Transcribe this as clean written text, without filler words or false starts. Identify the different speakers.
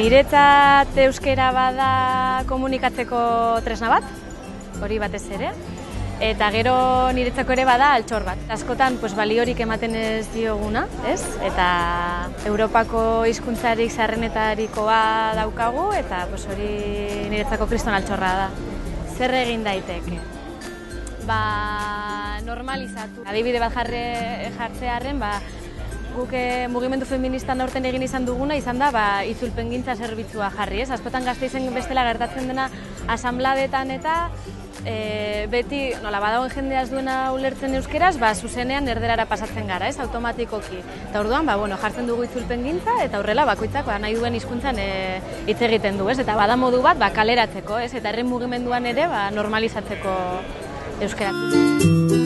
Speaker 1: Niretzat euskera bada komunikatzeko tresna bat, hori batez ere, eta gero niretzako ere bada altxor bat. Askotan baliorik ematen ez dioguna, ez? Eta Europako hizkuntzarik zaharrenetarikoa daukagu, eta hori niretzako kriston altxorra da. Zer egin daiteke? Normalizatu. Adibide bat jartzearren, guk mugimendu feministan aurten egin izan duguna izan da itzulpengintza zerbitzua jarri, ez? Askotan Gasteizen bestela gertatzen dena asanbladetan eta beti badagoen jendea ez duena ulertzen euskeraz, zuzenean erderara pasatzen gara, ez? Automatikoki. Eta orduan, jartzen dugu itzulpengintza eta horrela bakoitzak nahi duen hizkuntzan hitz egiten du, ez? Eta bada modu bat kaleratzeko, ez? Eta herri mugimenduan ere normalizatzeko euskera.